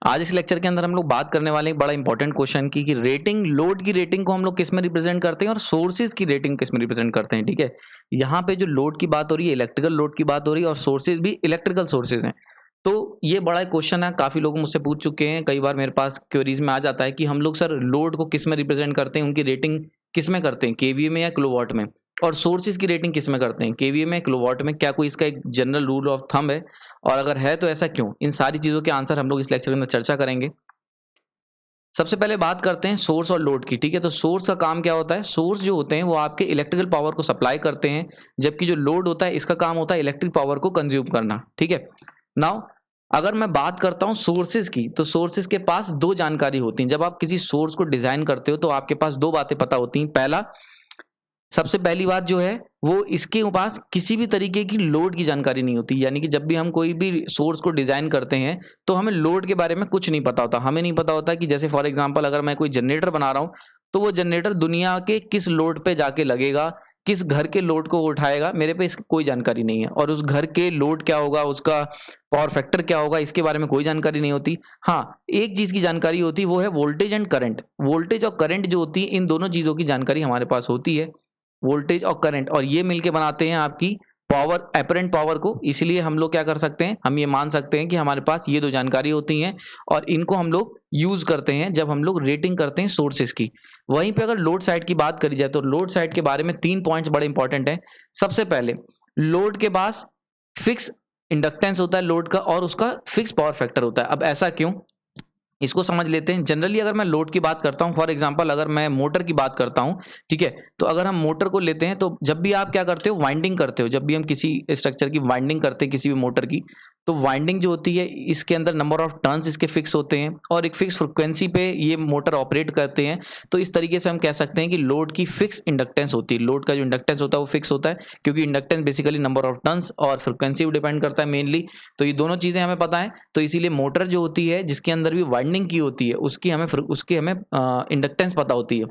आज इस लेक्चर के अंदर हम लोग बात करने वाले हैं एक बड़ा इंपॉर्टेंट क्वेश्चन की रेटिंग, लोड की रेटिंग को हम लोग किस में रिप्रेजेंट करते हैं और सोर्सेज की रेटिंग किस में रिप्रेजेंट करते हैं। ठीक है, यहाँ पे जो लोड की बात हो रही है, इलेक्ट्रिकल लोड की बात हो रही है और सोर्सेज भी इलेक्ट्रिकल सोर्सेज हैं। तो ये बड़ा क्वेश्चन है, काफी लोग मुझसे पूछ चुके हैं, कई बार मेरे पास क्वेरीज में आ जाता है कि हम लोग सर लोड को किस में रिप्रेजेंट करते हैं, उनकी रेटिंग किस में करते हैं, केवीए में या किलोवाट में, और सोर्सेज की रेटिंग किस में करते हैं, केवीए में, किलोवाट में, क्या कोई इसका एक जनरल रूल ऑफ थंब है, और अगर है तो ऐसा क्यों। इन सारी चीजों के आंसर हम लोग इस लेक्चर में चर्चा करेंगे। सबसे पहले बात करते हैं सोर्स और लोड की। ठीक है, तो सोर्स का काम क्या होता है, सोर्स जो होते हैं वो आपके इलेक्ट्रिकल पावर को सप्लाई करते हैं, जबकि जो लोड होता है इसका काम होता है इलेक्ट्रिक पावर को कंज्यूम करना। ठीक है, नाउ अगर मैं बात करता हूं सोर्सेज की, तो सोर्सेज के पास दो जानकारी होती है। जब आप किसी सोर्स को डिजाइन करते हो तो आपके पास दो बातें पता होती हैं। पहला, सबसे पहली बात जो है वो इसके पास किसी भी तरीके की लोड की जानकारी नहीं होती। यानी कि जब भी हम कोई भी सोर्स को डिजाइन करते हैं तो हमें लोड के बारे में कुछ नहीं पता होता। हमें नहीं पता होता कि जैसे फॉर एग्जांपल अगर मैं कोई जनरेटर बना रहा हूं तो वो जनरेटर दुनिया के किस लोड पे जाके लगेगा, किस घर के लोड को उठाएगा, मेरे पे इसकी कोई जानकारी नहीं है। और उस घर के लोड क्या होगा, उसका पावर फैक्टर क्या होगा, इसके बारे में कोई जानकारी नहीं होती। हाँ, एक चीज की जानकारी होती है, वो है वोल्टेज एंड करंट। वोल्टेज और करंट जो होती है, इन दोनों चीजों की जानकारी हमारे पास होती है, वोल्टेज और करंट, और ये मिलके बनाते हैं आपकी पावर, एपरेंट पावर को। इसलिए हम लोग क्या कर सकते हैं, हम ये मान सकते हैं कि हमारे पास ये दो जानकारी होती हैं और इनको हम लोग यूज करते हैं जब हम लोग रेटिंग करते हैं सोर्सेज की। वहीं पे अगर लोड साइड की बात करी जाए तो लोड साइड के बारे में तीन पॉइंट्स बड़े इंपॉर्टेंट हैं। सबसे पहले, लोड के पास फिक्स इंडक्टेंस होता है लोड का और उसका फिक्स पावर फैक्टर होता है। अब ऐसा क्यों, इसको समझ लेते हैं। जनरली अगर मैं लोड की बात करता हूं, फॉर एग्जांपल अगर मैं मोटर की बात करता हूं, ठीक है, तो अगर हम मोटर को लेते हैं तो जब भी आप क्या करते हो, वाइंडिंग करते हो, जब भी हम किसी स्ट्रक्चर की वाइंडिंग करते हैं किसी भी मोटर की, तो वाइंडिंग जो होती है इसके अंदर नंबर ऑफ टर्न्स इसके फिक्स होते हैं और एक फिक्स फ्रिक्वेंसी पे ये मोटर ऑपरेट करते हैं। तो इस तरीके से हम कह सकते हैं कि लोड की फिक्स इंडक्टेंस होती है। लोड का जो इंडक्टेंस होता है वो फिक्स होता है, क्योंकि inductance basically number of turns और फ्रिक्वेंसी को डिपेंड करता है मेनली। तो ये दोनों चीजें हमें पता है, तो इसीलिए मोटर जो होती है जिसके अंदर भी वाइंडिंग की होती है उसकी हमें इंडक्टेंस पता होती है।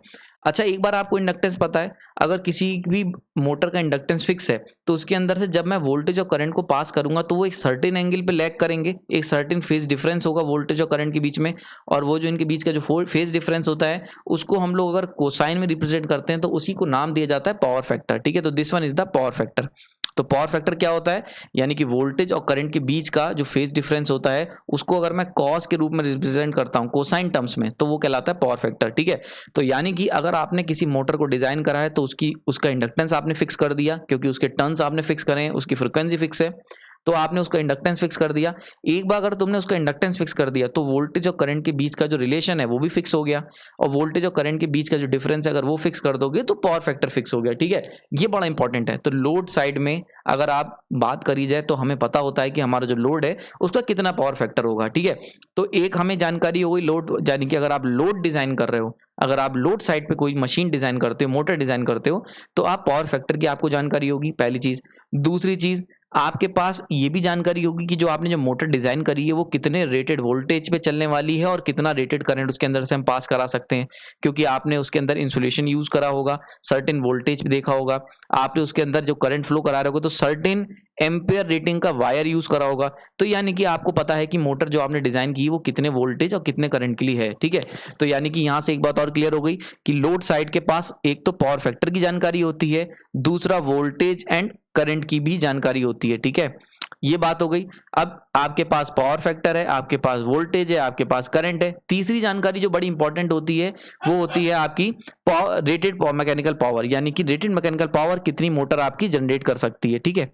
अच्छा, एक बार आपको इंडक्टेंस पता है, अगर किसी भी मोटर का इंडक्टेंस फिक्स है तो उसके अंदर से जब मैं वोल्टेज और करंट को पास करूंगा तो वो एक सर्टेन एंगल पे लैग करेंगे, एक सर्टेन फेज डिफरेंस होगा वोल्टेज और करंट के बीच में। और वो जो इनके बीच का जो फेज डिफरेंस होता है उसको हम लोग अगर कोसाइन में रिप्रेजेंट करते हैं तो उसी को नाम दिया जाता है पावर फैक्टर। ठीक है, तो this one is the power factor. तो पावर फैक्टर क्या होता है, यानी कि वोल्टेज और करंट के बीच का जो फेज डिफरेंस होता है उसको अगर मैं कॉस के रूप में रिप्रेजेंट करता हूं कोसाइन टर्म्स में, तो वो कहलाता है पावर फैक्टर। ठीक है, तो यानी कि अगर आपने किसी मोटर को डिजाइन करा है तो उसका इंडक्टेंस आपने फिक्स कर दिया, क्योंकि उसके टर्न्स आपने फिक्स करे हैं, उसकी फ्रिक्वेंसी फिक्स है, तो आपने उसका इंडक्टेंस फिक्स कर दिया। एक बार अगर तुमने उसका इंडक्टेंस फिक्स कर दिया तो वोल्टेज और करंट के बीच का जो रिलेशन है वो भी फिक्स हो गया, और वोल्टेज और करंट के बीच का जो डिफरेंस है अगर वो फिक्स कर दोगे तो पावर फैक्टर फिक्स हो गया। ठीक है, ये बड़ा इंपॉर्टेंट है। तो लोड साइड में अगर आप बात करी जाए तो हमें पता होता है कि हमारा जो लोड है उसका कितना पावर फैक्टर होगा। ठीक है, तो एक हमें जानकारी हो गई लोड, यानी कि अगर आप लोड डिजाइन कर रहे हो, अगर आप लोड साइड पे कोई मशीन डिजाइन करते हो, मोटर डिजाइन करते हो, तो आप पावर फैक्टर की आपको जानकारी होगी, पहली चीज। दूसरी चीज, आपके पास ये भी जानकारी होगी कि जो आपने जो मोटर डिजाइन करी है वो कितने रेटेड वोल्टेज पे चलने वाली है और कितना रेटेड करंट उसके अंदर से हम पास करा सकते हैं, क्योंकि आपने उसके अंदर इंसुलेशन यूज करा होगा, सर्टेन वोल्टेज भी देखा होगा, आपने उसके अंदर जो करंट फ्लो करा रहे होगे तो सर्टेन एम्पेयर रेटिंग का वायर यूज करा होगा। तो यानी कि आपको पता है कि मोटर जो आपने डिजाइन की वो कितने वोल्टेज और कितने करंट के लिए है। ठीक है, तो यानी कि यहां से एक बात और क्लियर हो गई कि लोड साइड के पास एक तो पावर फैक्टर की जानकारी होती है, दूसरा वोल्टेज एंड करंट की भी जानकारी होती है। ठीक है, ये बात हो गई। अब आपके पास पावर फैक्टर है, आपके पास वोल्टेज है, आपके पास करंट है। तीसरी जानकारी जो बड़ी इंपॉर्टेंट होती है वो होती है आपकी रेटेड मैकेनिकल पावर, यानी कि रेटेड मैकेनिकल पावर कितनी मोटर आपकी जनरेट कर सकती है। ठीक है,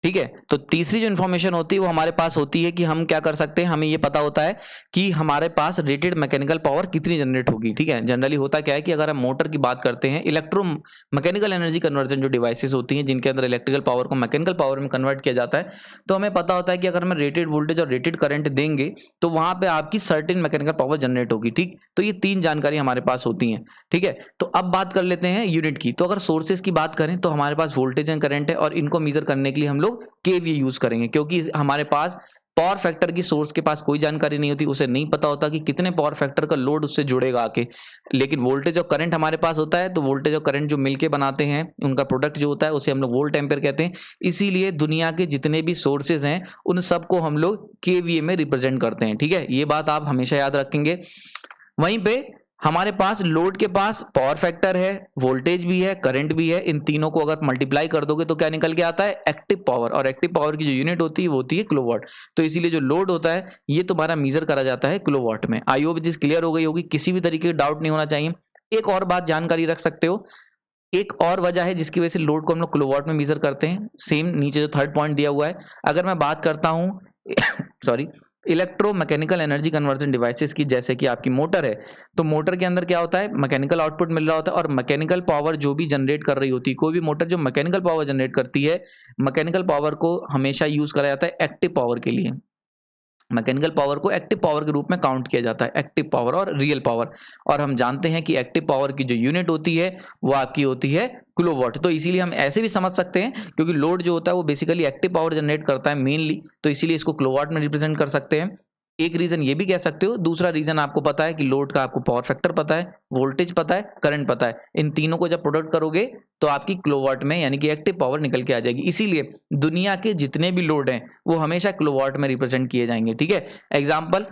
ठीक है, तो तीसरी जो इन्फॉर्मेशन होती है वो हमारे पास होती है कि हम क्या कर सकते हैं, हमें ये पता होता है कि हमारे पास रेटेड मैकेनिकल पावर कितनी जनरेट होगी। ठीक है, जनरली होता क्या है कि अगर हम मोटर की बात करते हैं, इलेक्ट्रो मैकेनिकल एनर्जी कन्वर्जन जो डिवाइसेस होती हैं जिनके अंदर इलेक्ट्रिकल पावर को मैकेनिकल पावर में कन्वर्ट किया जाता है, तो हमें पता होता है कि अगर हम रेटेड वोल्टेज और रेटेड करंट देंगे तो वहां पे आपकी सर्टेन मैकेनिकल पावर जनरेट होगी। ठीक, तो ये तीन जानकारी हमारे पास होती हैं। ठीक है, तो अब बात कर लेते हैं यूनिट की। तो अगर सोर्सेज की बात करें तो हमारे पास वोल्टेज एंड करंट है और इनको मेजर करने के लिए हम लोग केवीए यूज करेंगे, क्योंकि हमारे पास पावर फैक्टर की सोर्स के पास कोई जानकारी नहीं होती, उसे नहीं पता होता कि कितने पावर फैक्टर का लोड उससे जुड़ेगा आके। लेकिन वोल्टेज और करंट हमारे पास होता है, तो वोल्टेज और करंट जो मिलके बनाते हैं उनका प्रोडक्ट जो होता है उसे हम लोग वोल्ट एम्पेयर कहते हैं। इसीलिए दुनिया के जितने भी सोर्सेज हैं उन सबको हम लोग केवीए में रिप्रेजेंट करते हैं, ठीक है, ये बात आप हमेशा याद रखेंगे। वहीं पे हमारे पास लोड के पास पावर फैक्टर है, वोल्टेज भी है, करंट भी है, इन तीनों को अगर मल्टीप्लाई कर दोगे तो क्या निकल के आता है, एक्टिव पावर। और एक्टिव पावर की जो यूनिट होती है वो होती है किलोवाट। तो इसीलिए जो लोड होता है ये तुम्हारा मेजर करा जाता है किलोवाट में। आई होप चीज क्लियर हो गई होगी, किसी भी तरीके का डाउट नहीं होना चाहिए। एक और बात जानकारी रख सकते हो, एक और वजह है जिसकी वजह से लोड को हम लोग किलोवाट में मेजर करते हैं, सेम नीचे जो थर्ड पॉइंट दिया हुआ है। अगर मैं बात करता हूँ sorry electromechanical energy conversion devices की, जैसे कि आपकी मोटर है, तो मोटर के अंदर क्या होता है, मैकेनिकल आउटपुट मिल रहा होता है, और मैकेनिकल पावर जो भी जनरेट कर रही होती है, कोई भी मोटर जो मैकेनिकल पावर जनरेट करती है, मैकेनिकल पावर को हमेशा यूज करा जाता है एक्टिव पावर के लिए। मैकेनिकल पावर को एक्टिव पावर के रूप में काउंट किया जाता है, एक्टिव पावर और रियल पावर। और हम जानते हैं कि एक्टिव पावर की जो यूनिट होती है वो आपकी होती है किलोवाट। तो इसीलिए हम ऐसे भी समझ सकते हैं, क्योंकि लोड जो होता है वो बेसिकली एक्टिव पावर जनरेट करता है मेनली, तो इसीलिए इसको किलोवाट में रिप्रेजेंट कर सकते हैं। एक रीजन ये भी कह सकते हो। दूसरा रीजन आपको पता है कि लोड का आपको पावर फैक्टर पता है, वोल्टेज पता है, करंट पता है, इन तीनों को जब प्रोडक्ट करोगे तो आपकी किलोवाट में यानी कि एक्टिव पावर निकल के आ जाएगी। इसीलिए दुनिया के जितने भी लोड हैं वो हमेशा किलोवाट में रिप्रेजेंट किए जाएंगे, ठीक है। एग्जाम्पल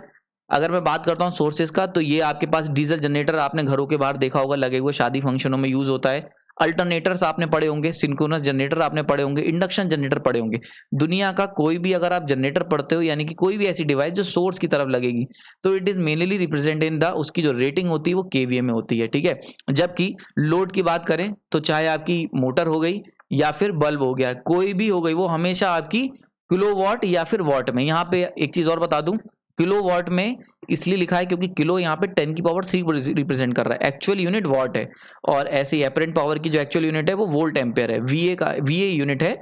अगर मैं बात करता हूँ सोर्सेज का, तो ये आपके पास डीजल जनरेटर आपने घरों के बाहर देखा होगा लगे हुए, शादी फंक्शनों में यूज होता है। अल्टरनेटर्स आपने पढ़े होंगे, सिंक्रोनस जनरेटर आपने पढ़े होंगे, इंडक्शन जनरेटर पढ़े होंगे। दुनिया का कोई भी अगर आप जनरेटर पढ़ते हो, यानी कि कोई भी ऐसी डिवाइस जो सोर्स की तरफ लगेगी, तो it is mainly represent in the, उसकी जो रेटिंग होती है वो केवीए में होती है, ठीक है। जबकि लोड की बात करें तो चाहे आपकी मोटर हो गई या फिर बल्ब हो गया, कोई भी हो गई, वो हमेशा आपकी किलोवाट या फिर वॉट में। यहाँ पे एक चीज और बता दूं, किलोवाट में इसलिए लिखा है क्योंकि किलो यहाँ पे 10 की पावर 3 को रिप्रेजेंट कर रहा है, एक्चुअल यूनिट वॉट है। और ऐसे ही एपरेंट पावर की जो एक्चुअल यूनिट है वो वोल्ट एम्पेयर है, वीए यूनिट है।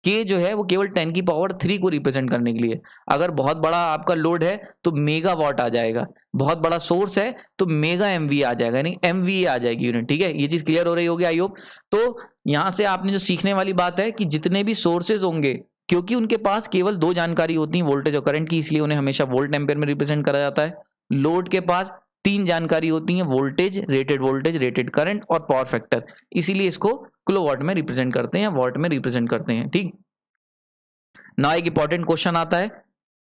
के जो है वो केवल 10 की पावर 3 को रिप्रेजेंट करने के लिए। अगर बहुत बड़ा आपका लोड है तो मेगा वॉट आ जाएगा, बहुत बड़ा सोर्स है तो मेगा एमवी आ जाएगा, यानी एमवीए आ जाएगी यूनिट, ठीक है। ये चीज क्लियर हो रही होगी आई होप। तो यहाँ से आपने जो सीखने वाली बात है कि जितने भी सोर्सेज होंगे, क्योंकि उनके पास केवल दो जानकारी होती है, वोल्टेज और करंट की, इसलिए उन्हें हमेशा वोल्ट एम्पेयर में रिप्रेजेंट करा जाता है। लोड के पास तीन जानकारी होती है, वोल्टेज, रेटेड करंट और पावर फैक्टर, इसीलिए इसको किलोवाट में रिप्रेजेंट करते हैं, वॉट में रिप्रेजेंट करते हैं, ठीक। ना एक इंपॉर्टेंट क्वेश्चन आता है,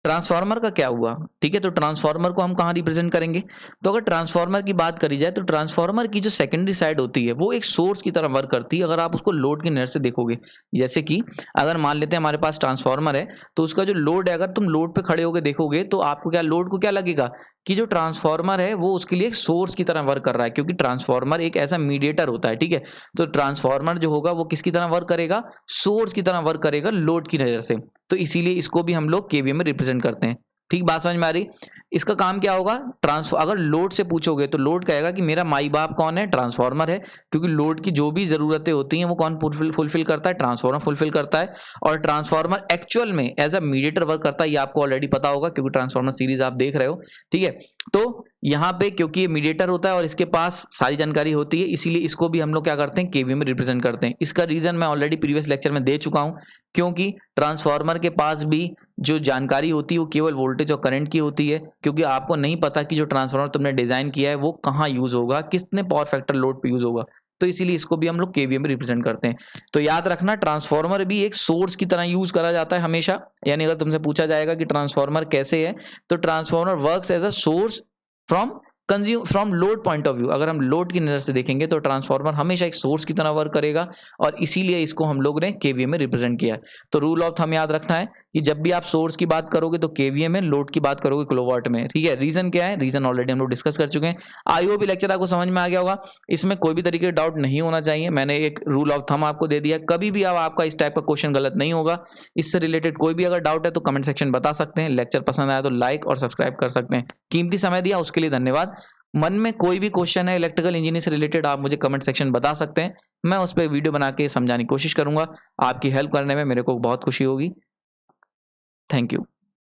ट्रांसफार्मर का क्या हुआ, ठीक है। तो ट्रांसफार्मर को हम कहाँ रिप्रेजेंट करेंगे, तो अगर ट्रांसफार्मर की बात करी जाए तो ट्रांसफार्मर की जो सेकेंडरी साइड होती है वो एक सोर्स की तरह वर्क करती है। अगर आप उसको लोड की नजर से देखोगे, जैसे कि अगर मान लेते हैं हमारे पास ट्रांसफार्मर है, तो उसका जो लोड है, अगर तुम लोड पे खड़े होकर देखोगे तो आपको क्या, लोड को क्या लगेगा कि जो ट्रांसफार्मर है वो उसके लिए एक सोर्स की तरह वर्क कर रहा है, क्योंकि ट्रांसफार्मर एक ऐसा मीडिएटर होता है, ठीक है। तो ट्रांसफार्मर जो होगा वो किसकी तरह वर्क करेगा, सोर्स की तरह वर्क करेगा लोड की नजर से। तो इसीलिए इसको भी हम लोग केवीए में रिप्रेजेंट करते हैं, ठीक। बात समझ में आ रही। इसका काम क्या होगा, ट्रांसफर अगर लोड से पूछोगे तो लोड कहेगा कि मेरा माई बाप कौन है, ट्रांसफार्मर है, क्योंकि लोड की जो भी जरूरतें होती हैं वो कौन फुलफिल करता है, ट्रांसफार्मर फुलफिल करता है। और ट्रांसफार्मर एक्चुअल में एज अ मीडिएटर वर्क करता है, ये आपको ऑलरेडी पता होगा क्योंकि ट्रांसफार्मर सीरीज आप देख रहे हो, ठीक है। तो यहाँ पे क्योंकि ये मीडिएटर होता है और इसके पास सारी जानकारी होती है, इसीलिए इसको भी हम लोग क्या करते हैं, केवीए में रिप्रेजेंट करते हैं। इसका रीजन मैं ऑलरेडी प्रीवियस लेक्चर में दे चुका हूं, क्योंकि ट्रांसफार्मर के पास भी जो जानकारी होती है वो केवल वोल्टेज और करंट की होती है, क्योंकि आपको नहीं पता कि जो ट्रांसफार्मर तुमने डिजाइन किया है वो कहाँ यूज होगा, कितने पावर फैक्टर लोड पे यूज होगा। तो इसीलिए इसको भी हम लोग केवीए में रिप्रेजेंट करते हैं। तो याद रखना, ट्रांसफार्मर भी एक सोर्स की तरह यूज करा जाता है हमेशा। यानी अगर तुमसे पूछा जाएगा कि ट्रांसफार्मर कैसे है, तो transformer works as a source from load point of view. अगर हम लोड की नजर से देखेंगे तो ट्रांसफार्मर हमेशा एक सोर्स की तरह वर्क करेगा, और इसीलिए इसको हम लोग ने केवीए में रिप्रेजेंट किया है। तो रूल ऑफ थंब याद रखना है कि जब भी आप सोर्स की बात करोगे तो केवीए में, लोड की बात करोगे किलोवाट में, ठीक है। रीजन क्या है, रीजन ऑलरेडी हम लोग डिस्कस कर चुके हैं। आई होप लेक्चर आपको समझ में आ गया होगा, इसमें कोई भी तरीके का डाउट नहीं होना चाहिए। मैंने एक रूल ऑफ थंब आपको दे दिया, कभी भी आपका इस टाइप का क्वेश्चन गलत नहीं होगा। इससे रिलेटेड कोई भी अगर डाउट है तो कमेंट सेक्शन बता सकते हैं। लेक्चर पसंद आया तो लाइक और सब्सक्राइब कर सकते हैं। कीमती समय दिया उसके लिए धन्यवाद। मन में कोई भी क्वेश्चन है इलेक्ट्रिकल इंजीनियरिंग से रिलेटेड, आप मुझे कमेंट सेक्शन बता सकते हैं, मैं उस पर वीडियो बना के समझाने की कोशिश करूंगा। आपकी हेल्प करने में मेरे को बहुत खुशी होगी। Thank you.